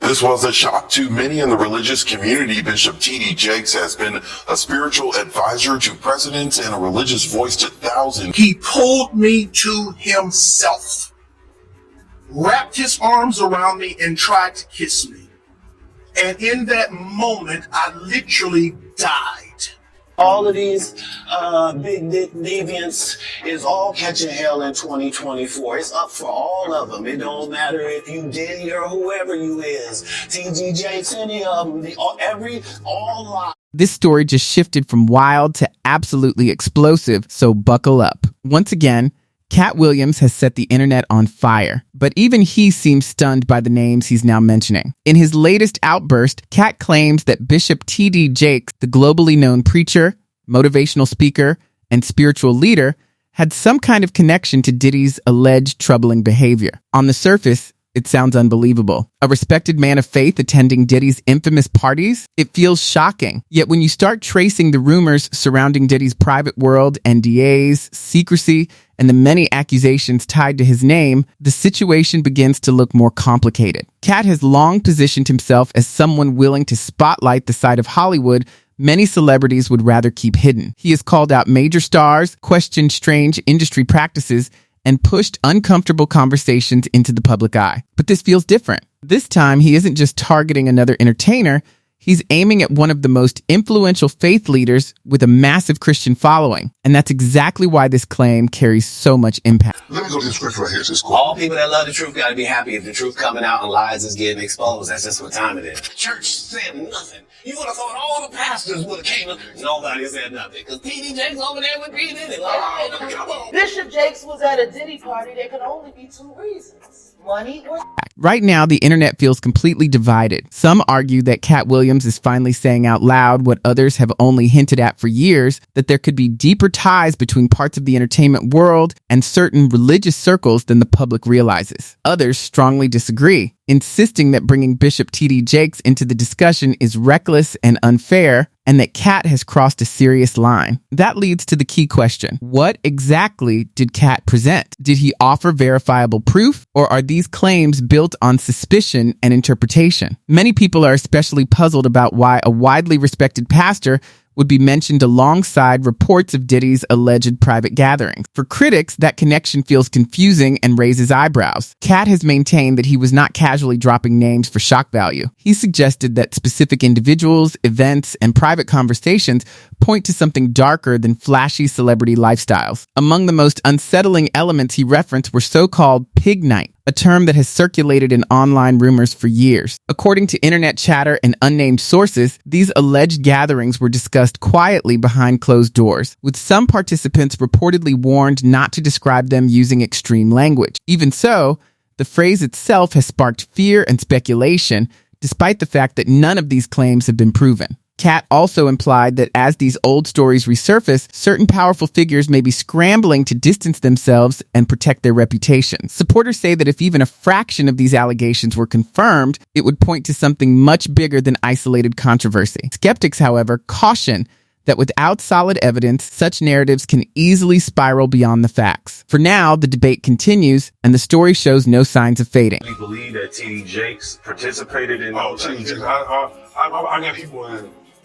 This was a shock to many in the religious community. Bishop T.D. Jakes has been a spiritual advisor to presidents and a religious voice to thousands. He pulled me to himself, wrapped his arms around me, and tried to kiss me. And in that moment, I literally died. All of these big deviants is all catching hell in 2024. It's up for all of them. It don't matter if you Diddy or whoever you is. T.D. Jakes, any of them. All lie. This story just shifted from wild to absolutely explosive, so buckle up. Once again, Cat Williams has set the internet on fire, but even he seems stunned by the names he's now mentioning. In his latest outburst, Cat claims that Bishop T.D. Jakes, the globally known preacher, motivational speaker, and spiritual leader, had some kind of connection to Diddy's alleged troubling behavior. On the surface, it sounds unbelievable. A respected man of faith attending Diddy's infamous parties? It feels shocking. Yet when you start tracing the rumors surrounding Diddy's private world, NDAs, secrecy, and the many accusations tied to his name, the situation begins to look more complicated. Cat has long positioned himself as someone willing to spotlight the side of Hollywood many celebrities would rather keep hidden. He has called out major stars, questioned strange industry practices, and pushed uncomfortable conversations into the public eye. But this feels different. This time, he isn't just targeting another entertainer. He's aiming at one of the most influential faith leaders with a massive Christian following. And that's exactly why this claim carries so much impact. Let me go to the scripture right here. It's cool. All people that love the truth got to be happy if the truth coming out and lies is getting exposed. That's just what time it is. Church said nothing. You would have thought all the pastors would have came up. Nobody said nothing. Because T.D. Jakes over there with P. Diddy. Like, oh, come on. Bishop Jakes was at a Diddy party. There could only be two reasons: money or... Right now, the internet feels completely divided. Some argue that Cat Williams is finally saying out loud what others have only hinted at for years, that there could be deeper ties between parts of the entertainment world and certain religious circles than the public realizes. Others strongly disagree, insisting that bringing Bishop T.D. Jakes into the discussion is reckless and unfair, and that Cat has crossed a serious line. That leads to the key question. What exactly did Cat present? Did he offer verifiable proof, or are these claims built on suspicion and interpretation? Many people are especially puzzled about why a widely respected pastor would be mentioned alongside reports of Diddy's alleged private gatherings. For critics, that connection feels confusing and raises eyebrows. Cat has maintained that he was not casually dropping names for shock value. He suggested that specific individuals, events, and private conversations point to something darker than flashy celebrity lifestyles. Among the most unsettling elements he referenced were so-called pig night, a term that has circulated in online rumors for years. According to internet chatter and unnamed sources, these alleged gatherings were discussed quietly behind closed doors, with some participants reportedly warned not to describe them using extreme language. Even so, the phrase itself has sparked fear and speculation, despite the fact that none of these claims have been proven. Cat also implied that as these old stories resurface, certain powerful figures may be scrambling to distance themselves and protect their reputations. Supporters say that if even a fraction of these allegations were confirmed, it would point to something much bigger than isolated controversy. Skeptics, however, caution that without solid evidence, such narratives can easily spiral beyond the facts. For now, the debate continues, and the story shows no signs of fading. We believe that T.D. Jakes participated in... Oh, T.D. Jakes. I got people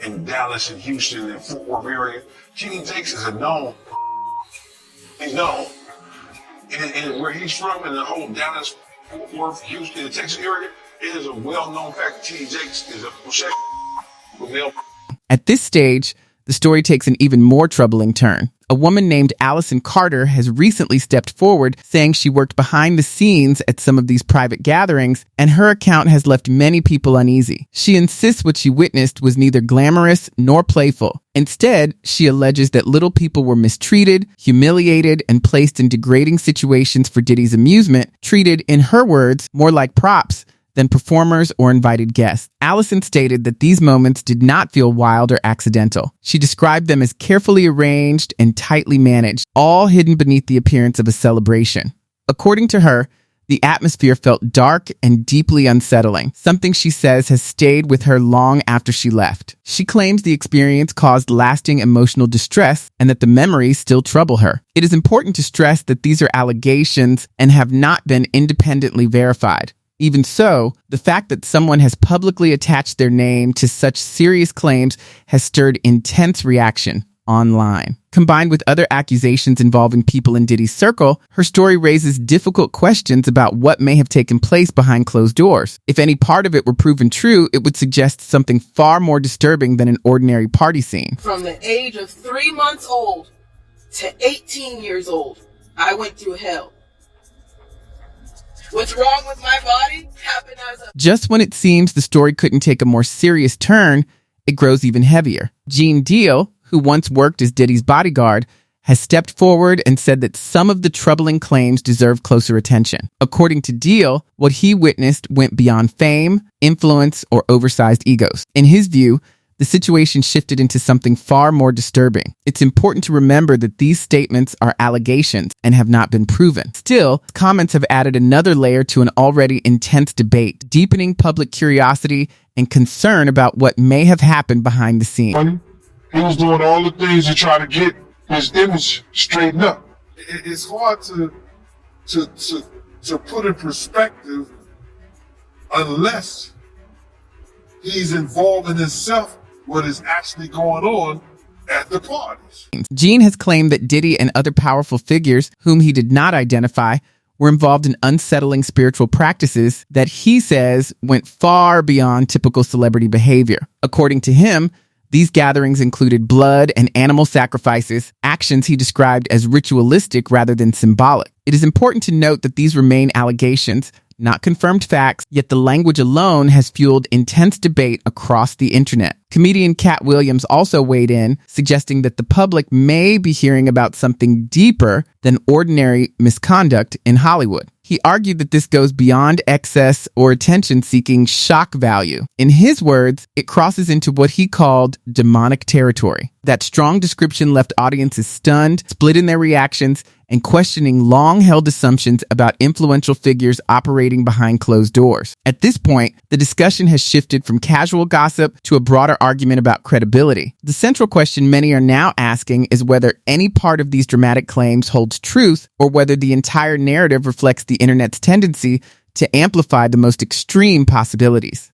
in Dallas and Houston and Fort Worth area. T.D. Jakes is a known. He's known. And where he's from, in the whole Dallas, Fort Worth, Houston, the Texas area, it is a well-known fact that T.D. Jakes is a male. At this stage, the story takes an even more troubling turn. A woman named Allison Carter has recently stepped forward, saying she worked behind the scenes at some of these private gatherings, and her account has left many people uneasy. She insists what she witnessed was neither glamorous nor playful. Instead, she alleges that little people were mistreated, humiliated, and placed in degrading situations for Diddy's amusement, treated, in her words, more like props than performers or invited guests. Allison stated that these moments did not feel wild or accidental. She described them as carefully arranged and tightly managed, all hidden beneath the appearance of a celebration. According to her, the atmosphere felt dark and deeply unsettling, something she says has stayed with her long after she left. She claims the experience caused lasting emotional distress and that the memories still trouble her. It is important to stress that these are allegations and have not been independently verified. Even so, the fact that someone has publicly attached their name to such serious claims has stirred intense reaction online. Combined with other accusations involving people in Diddy's circle, her story raises difficult questions about what may have taken place behind closed doors. If any part of it were proven true, it would suggest something far more disturbing than an ordinary party scene. From the age of 3 months old to 18 years old, I went through hell. What's wrong with my body happened as a... Just when it seems the story couldn't take a more serious turn, it grows even heavier. Gene Deal, who once worked as Diddy's bodyguard, has stepped forward and said that some of the troubling claims deserve closer attention. According to Deal, what he witnessed went beyond fame, influence, or oversized egos. In his view, the situation shifted into something far more disturbing. It's important to remember that these statements are allegations and have not been proven. Still, comments have added another layer to an already intense debate, deepening public curiosity and concern about what may have happened behind the scenes. He was doing all the things to try to get his image straightened up. It's hard to put in perspective unless he's involved in himself what is actually going on at the parties. Gene has claimed that Diddy and other powerful figures, whom he did not identify, were involved in unsettling spiritual practices that he says went far beyond typical celebrity behavior. According to him, these gatherings included blood and animal sacrifices, actions he described as ritualistic rather than symbolic. It is important to note that these remain allegations, not confirmed facts, yet the language alone has fueled intense debate across the internet. Comedian Cat Williams also weighed in, suggesting that the public may be hearing about something deeper than ordinary misconduct in Hollywood. He argued that this goes beyond excess or attention-seeking shock value. In his words, it crosses into what he called demonic territory. That strong description left audiences stunned, split in their reactions, and questioning long-held assumptions about influential figures operating behind closed doors. At this point, the discussion has shifted from casual gossip to a broader argument about credibility. The central question many are now asking is whether any part of these dramatic claims holds truth or whether the entire narrative reflects the internet's tendency to amplify the most extreme possibilities.